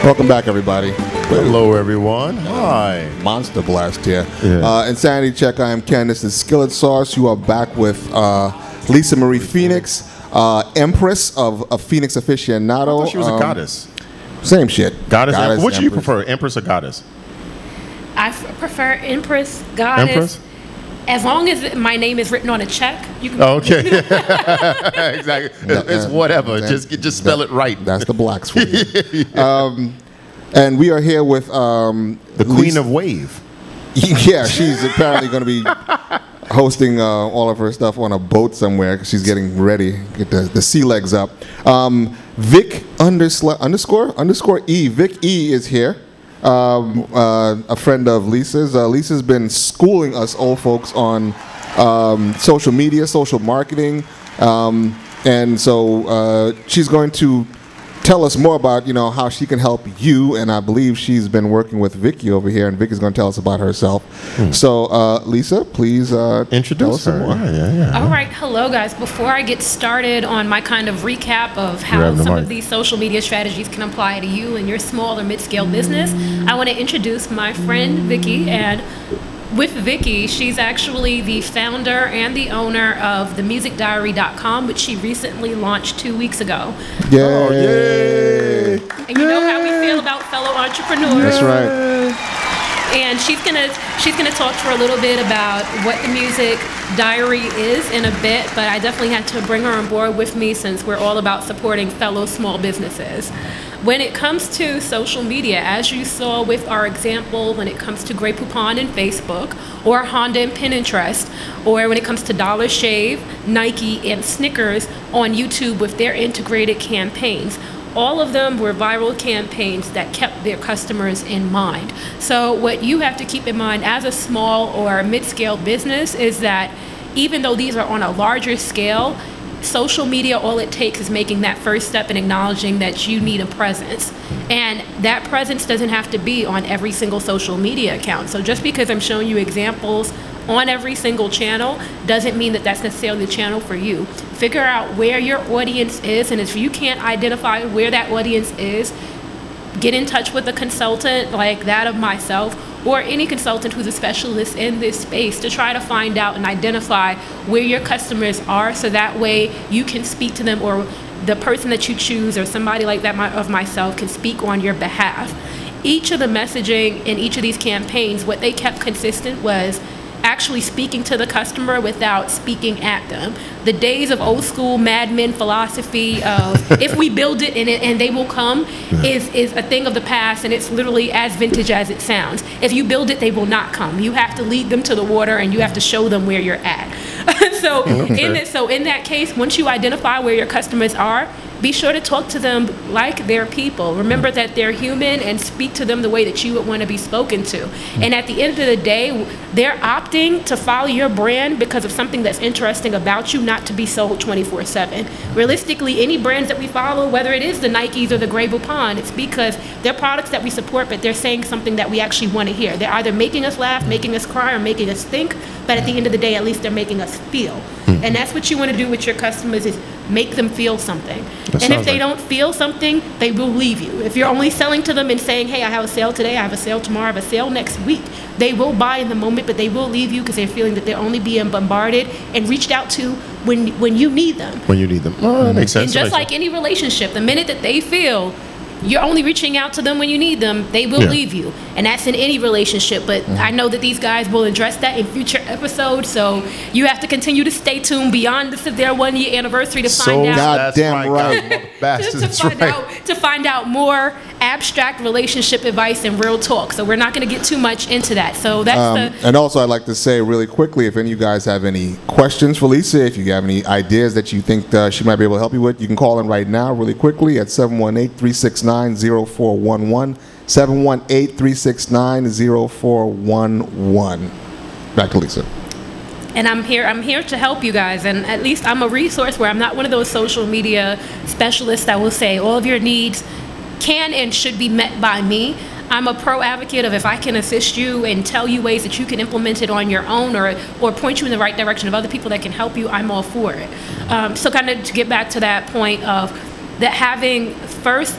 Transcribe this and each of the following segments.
Welcome back, everybody. Hello, everyone. Hi. Monster blast here. Insanity check. I am Ken. This is Skillet Sauce. You are back with Lisa Marie Phoenix, Empress of Phoenix Aficionado. I thought she was a goddess. Same shit. Goddess. What do you prefer, Empress or goddess? I prefer Empress, goddess. Empress? As long as my name is written on a check, you can. Okay. Exactly. It's whatever. Just spell it right. That's the blacks for you. And we are here with the Queen of Wave. Yeah, she's apparently going to be hosting all of her stuff on a boat somewhere because she's getting ready, get the sea legs up. Vic underscore E. Vic E is here. A friend of Lisa's. Lisa's been schooling us old folks on social media, social marketing, and so she's going to tell us more about how she can help you. And I believe she's been working with Vicky over here, and Vicky's going to tell us about herself. So Lisa, please introduce her. More. Yeah. All right, hello guys. Before I get started on my kind of recap of how some of these social media strategies can apply to you and your small or mid-scale business, I want to introduce my friend Vicky. And with Vicky, she's actually the founder and the owner of themusicdiary.com, which she recently launched 2 weeks ago. Yay! Oh, yay! And you know how we feel about fellow entrepreneurs. That's right. And she's gonna talk for a little bit about what the Music Diary is in a bit, but I definitely had to bring her on board with me since we're all about supporting fellow small businesses. When it comes to social media, as you saw with our example, when it comes to Grey Poupon and Facebook, or Honda and Pinterest, or when it comes to Dollar Shave, Nike, and Snickers on YouTube with their integrated campaigns, all of them were viral campaigns that kept their customers in mind. So what you have to keep in mind as a small or mid-scale business is that even though these are on a larger scale, social media, all it takes is making that first step and acknowledging that you need a presence. And that presence doesn't have to be on every single social media account. So just because I'm showing you examples on every single channel doesn't mean that that's necessarily the channel for you. Figure out where your audience is, and if you can't identify where that audience is, get in touch with a consultant like that of myself, or any consultant who's a specialist in this space, to try to find out and identify where your customers are, so that way you can speak to them, or the person that you choose or somebody like that of myself can speak on your behalf. Each of the messaging in each of these campaigns, what they kept consistent was actually speaking to the customer without speaking at them. The days of old school Mad Men philosophy of if we build it and they will come is a thing of the past, and it's literally as vintage as it sounds. If you build it, they will not come. You have to lead them to the water, and you have to show them where you're at. So in that case, once you identify where your customers are, be sure to talk to them like they're people. Remember that they're human, and speak to them the way that you would want to be spoken to. And at the end of the day, they're opting to follow your brand because of something that's interesting about you, not to be sold 24/7. Realistically, any brands that we follow, whether it is the Nikes or the Grey Poupon, it's because they're products that we support, but they're saying something that we actually want to hear. They're either making us laugh, making us cry, or making us think, but at the end of the day, at least they're making us feel. And that's what you want to do with your customers, is make them feel something. And if they don't feel something, they will leave you. If you're only selling to them and saying, hey, I have a sale today, I have a sale tomorrow, I have a sale next week, they will buy in the moment, but they will leave you because they're feeling that they're only being bombarded and reached out to when you need them. When you need them. Oh, that makes sense. And just like any relationship, the minute that they feel you're only reaching out to them when you need them, they will leave you. And that's in any relationship. But I know that these guys will address that in future episodes. So you have to continue to stay tuned beyond their 1 year anniversary to find out. Goddamn to find out more abstract relationship advice and real talk. So we're not going to get too much into that. So that's and also I'd like to say really quickly, if any of you guys have any questions for Lisa, if you have any ideas that you think she might be able to help you with, you can call in right now really quickly at 718-369-0411. 718-369-0411. Back to Lisa. And I'm here to help you guys, and at least I'm a resource where I'm not one of those social media specialists that will say all of your needs can and should be met by me. I'm a pro advocate of if I can assist you and tell you ways that you can implement it on your own, or point you in the right direction of other people that can help you, I'm all for it. So kind of to get back to that point of that having first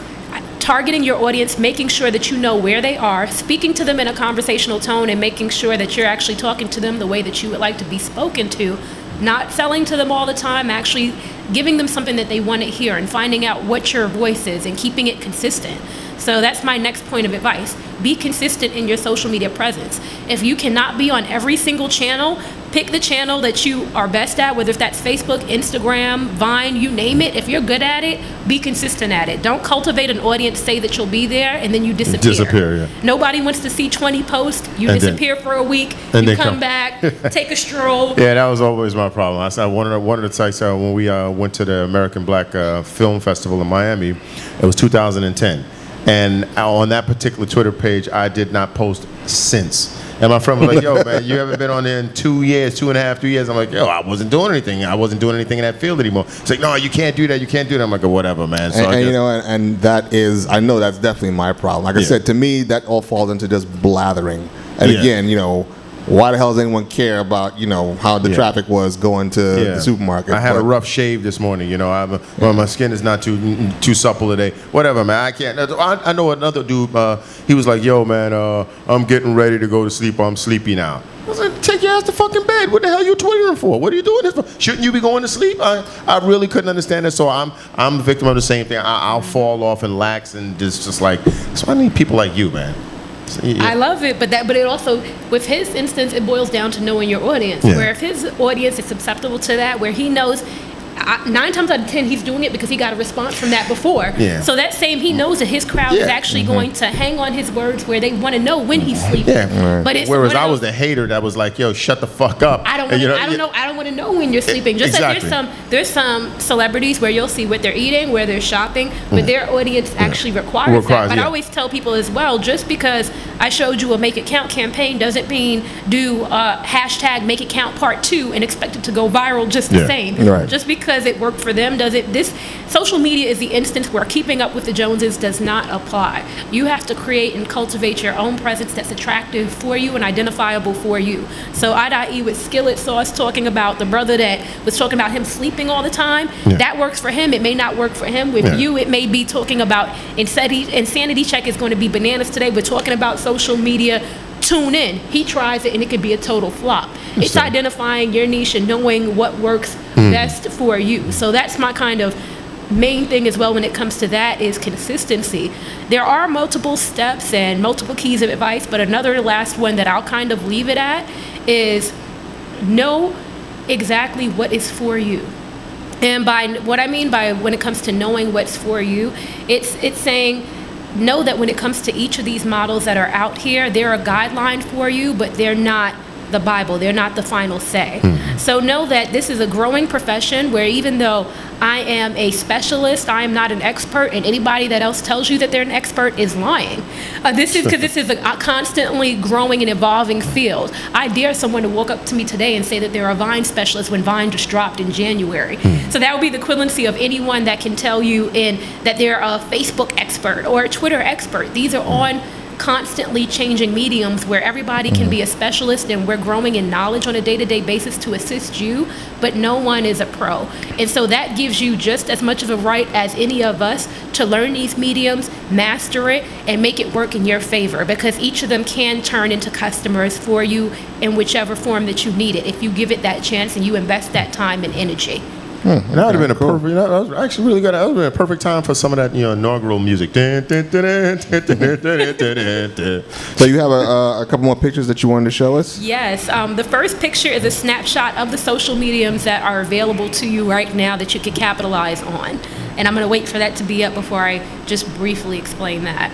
targeting your audience, making sure that you know where they are, speaking to them in a conversational tone, and making sure that you're actually talking to them the way that you would like to be spoken to, not selling to them all the time, actually giving them something that they want to hear and finding out what your voice is and keeping it consistent. So that's my next point of advice. Be consistent in your social media presence. If you cannot be on every single channel, pick the channel that you are best at, whether if that's Facebook, Instagram, Vine, you name it. If you're good at it, be consistent at it. Don't cultivate an audience, say that you'll be there, and then you disappear. Yeah. Nobody wants to see 20 posts. You and disappear for a week, and you come back, take a stroll. Yeah, that was always my problem. I said one of the sites when we went to the American Black Film Festival in Miami, it was 2010. And on that particular Twitter page, I did not post since. And my friend was like, yo, man, you haven't been on there in 2 years, 2.5, 3 years. I'm like, yo, I wasn't doing anything. I wasn't doing anything in that field anymore. It's like, no, you can't do that. You can't do that. I'm like, whatever, man. So and you know, and that is, I know that's definitely my problem. Like I said, to me, that all falls into just blathering. And again, you know, why the hell does anyone care about, you know, how the traffic was going to the supermarket? I had a rough shave this morning, you know. Well, my skin is not too supple today. Whatever, man. I can't. I know another dude. He was like, "Yo, man, I'm getting ready to go to sleep. I'm sleepy now." I was like, "Take your ass to fucking bed. What the hell are you twittering for? What are you doing this for? Shouldn't you be going to sleep?" I really couldn't understand it. So I'm a victim of the same thing. I'll fall off and lax and just like. So I need people like you, man. I love it, but it also, with his instance, it boils down to knowing your audience. Where if his audience is susceptible to that, where he knows 9 times out of 10 he's doing it because he got a response from that before. So that same, he knows that his crowd is actually going to hang on his words where they want to know when he's sleeping. But it's whereas I was the hater that was like, yo, shut the fuck up. I don't want to know when you're sleeping. Just like there's some celebrities where you'll see what they're eating, where they're shopping, but their audience actually requires that. But I always tell people as well, just because I showed you a Make It Count campaign doesn't mean do hashtag Make It Count Part 2 and expect it to go viral just the same. Just because it worked for them this social media is the instance where keeping up with the Joneses does not apply. You have to create and cultivate your own presence that's attractive for you and identifiable for you. So I.E. with Skillet Sauce talking about the brother that was talking about him sleeping all the time, that works for him. It may not work for him. With you, it may be talking about Insanity Check is going to be bananas today. We're talking about social media. Tune in. He tries it and it could be a total flop. It's identifying your niche and knowing what works best for you. So that's my kind of main thing as well when it comes to that is consistency. There are multiple steps and multiple keys of advice, but another last one that I'll kind of leave it at is know exactly what is for you. And by what I mean by when it comes to knowing what's for you, it's saying know that when it comes to each of these models that are out here, they're a guideline for you, but they're not the Bible. They're not the final say. So know that this is a growing profession where even though I am a specialist, I am not an expert, and anybody that else tells you that they're an expert is lying. This is a constantly growing and evolving field. I dare someone to walk up to me today and say that they're a Vine specialist when Vine just dropped in January. So that would be the equivalency of anyone that can tell you that they're a Facebook expert or a Twitter expert. These are on constantly changing mediums where everybody can be a specialist, and we're growing in knowledge on a day-to-day basis to assist you, but no one is a pro. And so that gives you just as much of a right as any of us to learn these mediums, master it, and make it work in your favor, because each of them can turn into customers for you in whichever form that you need it if you give it that chance and you invest that time and energy. And that would have been a perfect. That was actually really good. That would have been a perfect time for some of that, inaugural music. So you have a couple more pictures that you wanted to show us? Yes. The first picture is a snapshot of the social mediums that are available to you right now that you could capitalize on. And I'm going to wait for that to be up before I just briefly explain that.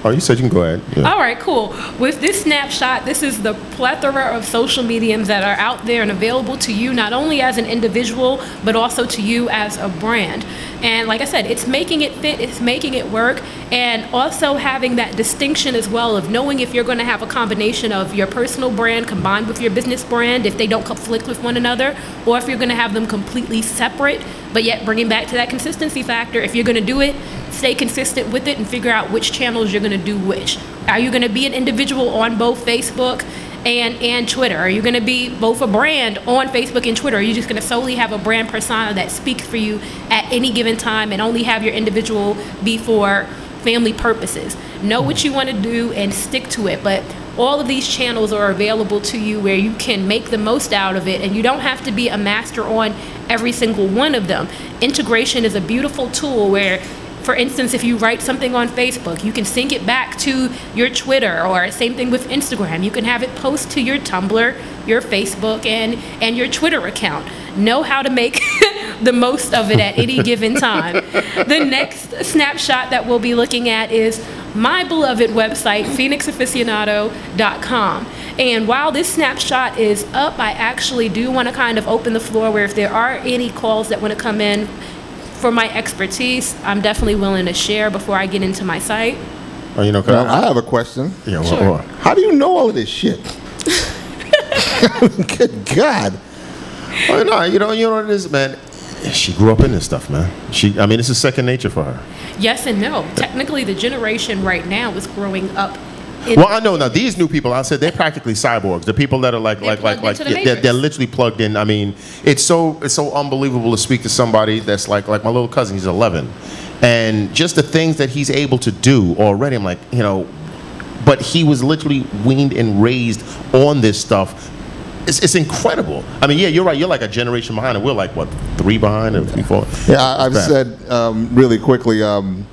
Oh, you said you can go ahead. All right, cool. With this snapshot, this is the plethora of social mediums that are out there and available to you, not only as an individual, but also to you as a brand. And like I said, it's making it fit, it's making it work, and also having that distinction as well of knowing if you're going to have a combination of your personal brand combined with your business brand, if they don't conflict with one another, or if you're going to have them completely separate, but yet bringing back to that consistency factor. If you're going to do it, stay consistent with it and figure out which channels you're going to do which. Are you going to be an individual on both Facebook and Twitter? Are you going to be both a brand on Facebook and Twitter? Or are you just going to solely have a brand persona that speaks for you at any given time and only have your individual be for family purposes. Know what you want to do and stick to it. But all of these channels are available to you where you can make the most out of it, and you don't have to be a master on every single one of them. Integration is a beautiful tool where, for instance, if you write something on Facebook, you can sync it back to your Twitter, or same thing with Instagram. You can have it post to your Tumblr, your Facebook, and your Twitter account. Know how to make the most of it at any given time. The next snapshot that we'll be looking at is my beloved website, phoenixaficionado.com. And while this snapshot is up, I actually do want to kind of open the floor where if there are any calls that want to come in for my expertise, I'm definitely willing to share before I get into my site. Oh, you know, I have a question. Yeah, Sure. How do you know all of this shit? Good God. Oh, no, you know what it is, man. She grew up in this stuff, man. I mean, this is second nature for her. Yes and no. Technically, the generation right now is growing up. Well, I know now these new people. I said they're practically cyborgs. The people that are they're literally plugged in. I mean, it's so unbelievable to speak to somebody that's like my little cousin. He's 11, and just the things that he's able to do already. I'm like, you know, but he was literally weaned and raised on this stuff. It's incredible. I mean, yeah, you're right. You're like a generation behind, and we're like what, 3 behind or 3, 4. Yeah, I've said really quickly. You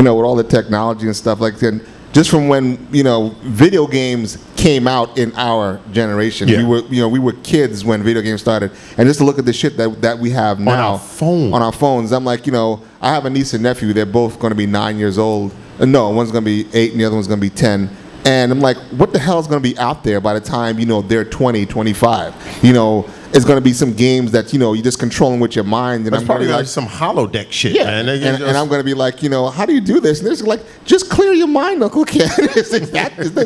know, with all the technology and stuff like that. Just from when, you know, video games came out in our generation. Yeah. We were kids when video games started. And just to look at the shit that we have now on our phones, I'm like, you know, I have a niece and nephew. They're both going to be 9 years old. No, one's going to be 8 and the other one's going to be 10. And I'm like, what the hell is going to be out there by the time, you know, they're 20, 25? You know, it's going to be some games that, you know, you're just controlling with your mind. And That's I'm probably gonna be like some holodeck shit, yeah, man. And I'm going to be like, you know, how do you do this? And they're like, just clear your mind, Uncle Ken. it's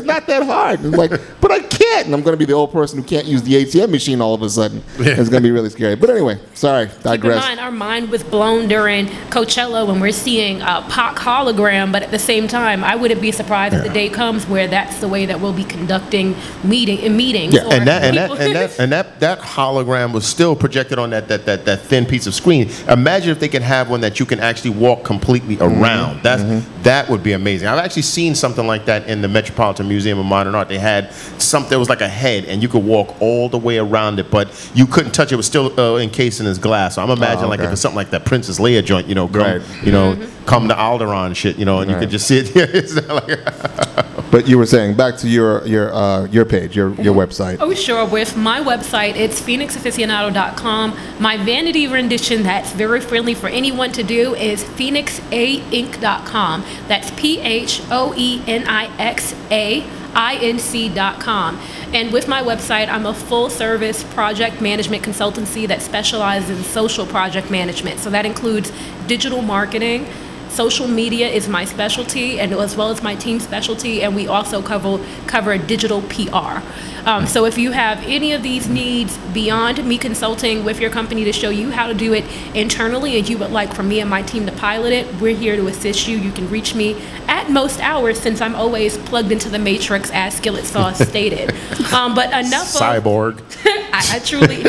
not that hard. And I'm like, but I can't. And I'm going to be the old person who can't use the ATM machine all of a sudden. Yeah. It's going to be really scary. But anyway, sorry, digress. Keep in mind, our mind was blown during Coachella when we're seeing a Pac hologram, but at the same time, I wouldn't be surprised if the day comes where that's the way that we'll be conducting meetings. Yeah, and that hologram was still projected on that thin piece of screen. Imagine if they could have one that you can actually walk completely around. That would be amazing. I've actually seen something like that in the Metropolitan Museum of Modern Art. They had something that was like a head, and you could walk all the way around it, but you couldn't touch it. It was still encased in this glass. So I'm imagining like if it's something like that Princess Leia joint, you know, come to Alderaan shit, you know, and you could just see it. It's like But you were saying, back to your page, your website. Oh, sure. With my website, it's phoenixaficionado.com. My vanity rendition that's very friendly for anyone to do is phoenixainc.com. That's phoenixainc.com. And with my website, I'm a full-service project management consultancy that specializes in social project management. So that includes digital marketing. Social media is my specialty, and as well as my team's specialty, and we also cover digital PR. So if you have any of these needs beyond me consulting with your company to show you how to do it internally, and you would like for me and my team to pilot it, we're here to assist you. You can reach me at most hours, since I'm always plugged into the matrix, as Skillet Sauce stated. But enough cyborg. I truly...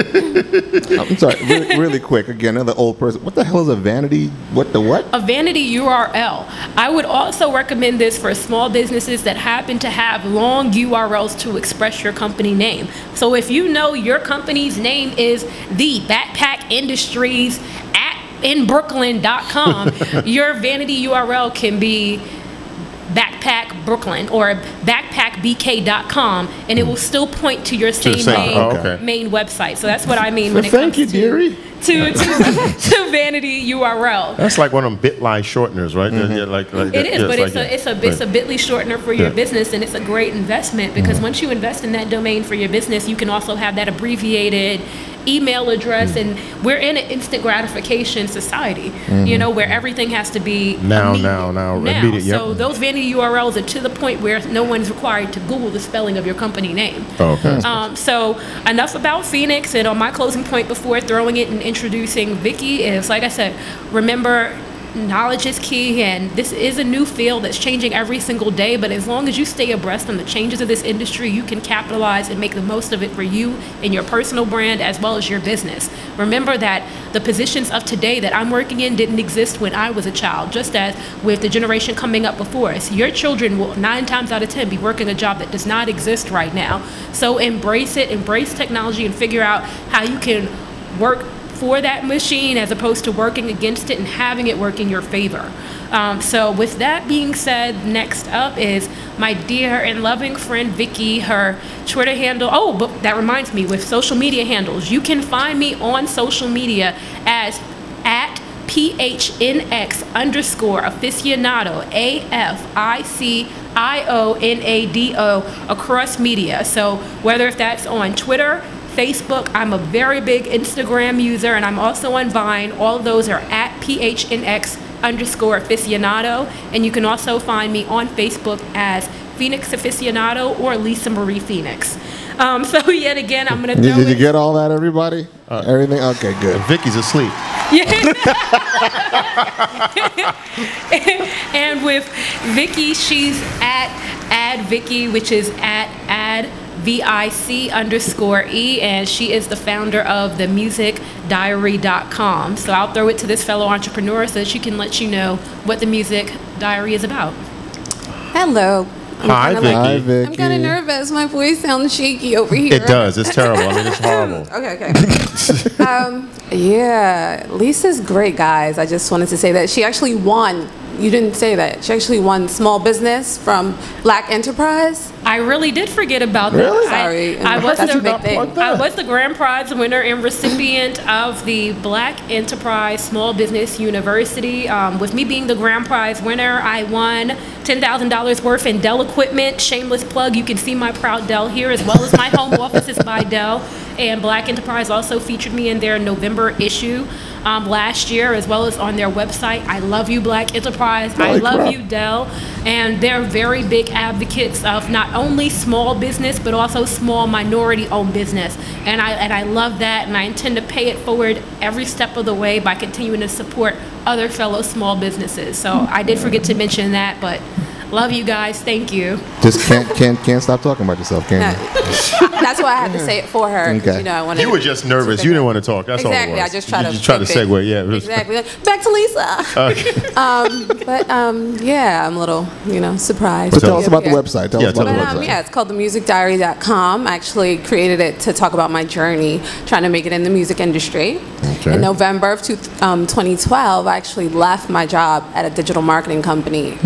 I'm sorry, really quick. Again, another old person. What the hell is a vanity? What? A vanity URL. I would also recommend this for small businesses that happen to have long URLs to express your company name. So if you know your company's name is the Backpack Industries in Brooklyn.com, your vanity URL can be Backpack Brooklyn or backpackbk.com, and it will still point to your same main website. So that's what I mean when it comes to vanity URL. That's like one of them bitline shorteners, right? It is, but it's a Bitly shortener for your business, and it's a great investment because once you invest in that domain for your business, you can also have that abbreviated email address, and we're in an instant gratification society, you know, where everything has to be now. Immediate, so those vanity URLs are to the point where no one's required to Google the spelling of your company name. So enough about Phoenix, and on my closing point before throwing it and introducing Vicky is, like I said, remember, knowledge is key, and this is a new field that's changing every single day, but as long as you stay abreast on the changes of this industry, you can capitalize and make the most of it for you and your personal brand as well as your business. Remember that the positions of today that I'm working in didn't exist when I was a child, just as with the generation coming up before us. Your children will 9 times out of 10 be working a job that does not exist right now. So embrace it, embrace technology, and figure out how you can work for that machine as opposed to working against it and having it work in your favor. So with that being said, next up is my dear and loving friend Vicky. Her Twitter handle, oh, but that reminds me, with social media handles, you can find me on social media as @PHNX_aficionado, AFICIONADO, across media. So whether if that's on Twitter, Facebook, I'm a very big Instagram user, and I'm also on Vine. All of those are @PHNX_aficionado, and you can also find me on Facebook as Phoenix Aficionado or Lisa Marie Phoenix. So yet again, I'm going to throw Did you get all that, everybody? Everything? Okay, good. Vicky's asleep. And with Vicky, she's @AddVicky, which is @VIC_E, and she is the founder of the musicdiary.com. So I'll throw it to this fellow entrepreneur so that she can let you know what the Music Diary is about. Hello. Hi, Vicky. Hi, Vicky. I'm kind of nervous. My voice sounds shaky over here. It does. It's terrible. I mean, it's horrible. Okay. Yeah, Lisa's great, guys. I just wanted to say that she actually won. You didn't say that. She actually won small business from Black Enterprise. I really did forget about that. Really? Sorry. I was That's a big thing. I was the grand prize winner and recipient of the Black Enterprise Small Business University. With me being the grand prize winner, I won $10,000 worth in Dell equipment. Shameless plug, you can see my proud Dell here, as well as my home office is by Dell. And Black Enterprise also featured me in their November issue last year, as well as on their website. I love you, Black Enterprise. I love you, Dell. And they're very big advocates of not only small business, but also small minority-owned business. And I love that, and I intend to pay it forward every step of the way by continuing to support other fellow small businesses. So I did forget to mention that, but love you guys. Thank you. Just can't stop talking about yourself, can you? That's why I had to say it for her. 'Cause, Okay. you know, I wanted You were just nervous. You didn't want to talk. That's exactly. all it was. I just tried to. You tried to flip it. segue. Yeah. Exactly. Back to Lisa. Okay. Yeah, I'm a little, surprised. So tell us about the website. Tell us about the But, website. yeah, it's called themusicdiary.com. I actually created it to talk about my journey trying to make it in the music industry. Okay. In November of 2012, I actually left my job at a digital marketing company.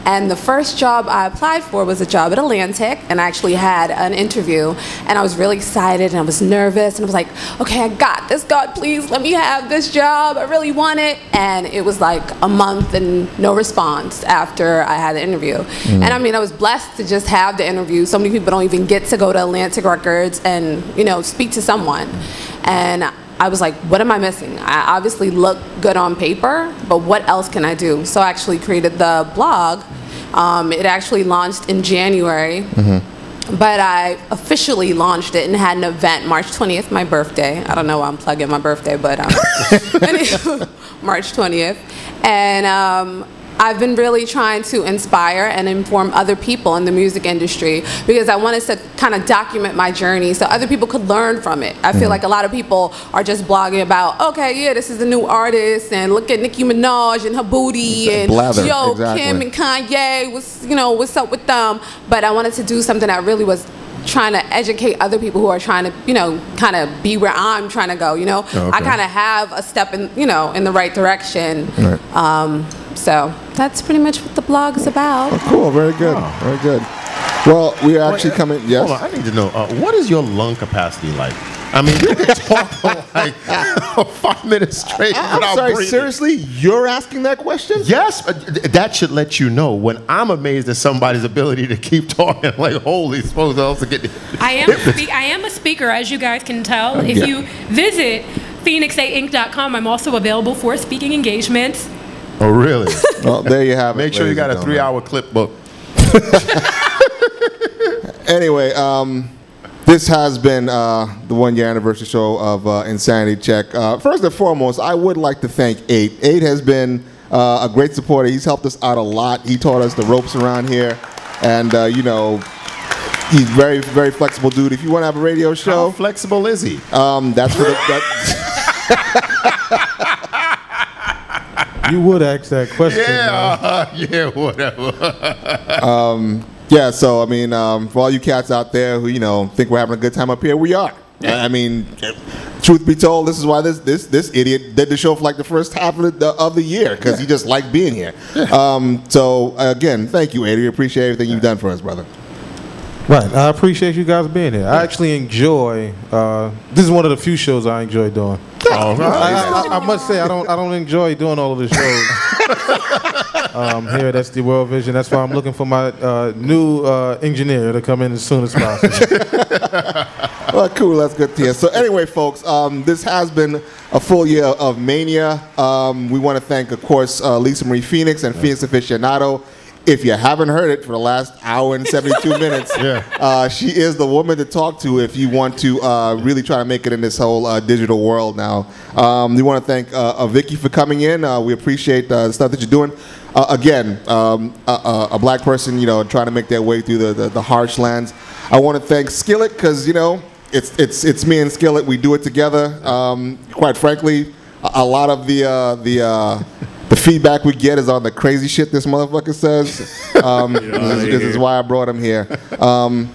And the first job I applied for was a job at Atlantic, and I actually had an interview, and I was really excited, and I was nervous, and I was like, okay, I got this, God, please let me have this job, I really want it. And it was like a month and no response after I had the interview. And I mean, I was blessed to just have the interview. So many people don't even get to go to Atlantic Records and, speak to someone. And I was like, what am I missing? I obviously look good on paper, but what else can I do? So I actually created the blog. It actually launched in January, but I officially launched it and had an event March 20th, my birthday. I don't know why I'm plugging my birthday, but March 20th. And I've been really trying to inspire and inform other people in the music industry because I wanted to kind of document my journey so other people could learn from it. I feel like a lot of people are just blogging about, okay, yeah, this is a new artist, and look at Nicki Minaj and her booty, and Blather, yo, exactly. Kim and Kanye, what's up with them? But I wanted to do something that really was trying to educate other people who are trying to, kind of be where I'm trying to go, Okay. I kind of have a step in, in the right direction. Right. So that's pretty much what the blog is about. Oh, cool. Very good. Very good. Well, we are actually coming. Yes. Hold on, I need to know, what is your lung capacity like? I mean, you can talk for like 5 minutes straight I'm without sorry. breathing. Seriously, you're asking that question? Yes, that should let you know when I'm amazed at somebody's ability to keep talking. Like, holy smokes, else to get. I am a speaker, as you guys can tell. If you visit phoenixainc.com, I'm also available for speaking engagements. Oh, really? Well, there you have it. Make sure you got a ladies and 3-hour clip book. Anyway, this has been the 1-year anniversary show of Insanity Check. First and foremost, I would like to thank 8. 8 has been a great supporter. He's helped us out a lot. He taught us the ropes around here. And, you know, he's very, very flexible dude. If you want to have a radio show. How flexible is he? That's for the... You would ask that question. Yeah, yeah, whatever. Yeah, so, I mean, for all you cats out there who, you know, think we're having a good time up here, we are. I mean, truth be told, this is why this idiot did the show for like the first half of the year, because he just liked being here. So, again, thank you, Eddie. We appreciate everything you've done for us, brother. Right. I appreciate you guys being here. I actually enjoy, this is one of the few shows I enjoy doing. I must say, I don't enjoy doing all of the shows here at SD World Vision. That's why I'm looking for my new engineer to come in as soon as possible. Well, cool. That's good to hear. So anyway, folks, this has been a full year of Mania. We want to thank, of course, Lisa Marie Phoenix and Phoenix Aficionado. If you haven't heard it for the last hour and 72 minutes, she is the woman to talk to if you want to really try to make it in this whole digital world now. We want to thank Vicky for coming in. We appreciate the stuff that you're doing. Again, a black person, you know, trying to make their way through the harsh lands. I want to thank Skillet because, you know, it's me and Skillet. We do it together. Quite frankly, a lot of the feedback we get is on the crazy shit this motherfucker says. This is why I brought him here.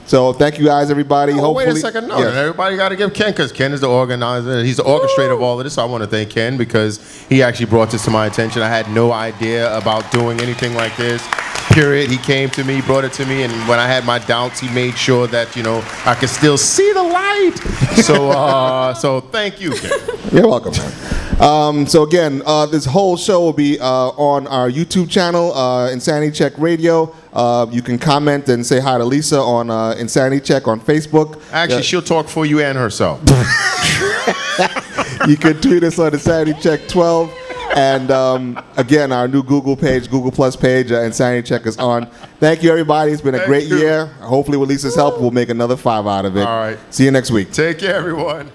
So thank you guys, everybody. Hopefully, wait a second. No, everybody got to give Ken, because Ken is the organizer. He's the orchestrator of all of this. So I want to thank Ken because he actually brought this to my attention. I had no idea about doing anything like this. Period. He came to me, brought it to me, and when I had my doubts, he made sure that, you know, I could still see the light. So thank you, Ken. You're welcome, man. So again, this whole show will be on our YouTube channel, Insanity Check Radio. You can comment and say hi to Lisa on Insanity Check on Facebook. Actually, she'll talk for you and herself. You can tweet us on Insanity Check 12. And again, our new Google Plus page, Insanity Check is on. Thank you, everybody. It's been a great year. Hopefully, with Lisa's help, we'll make another 5 out of it. All right. See you next week. Take care, everyone.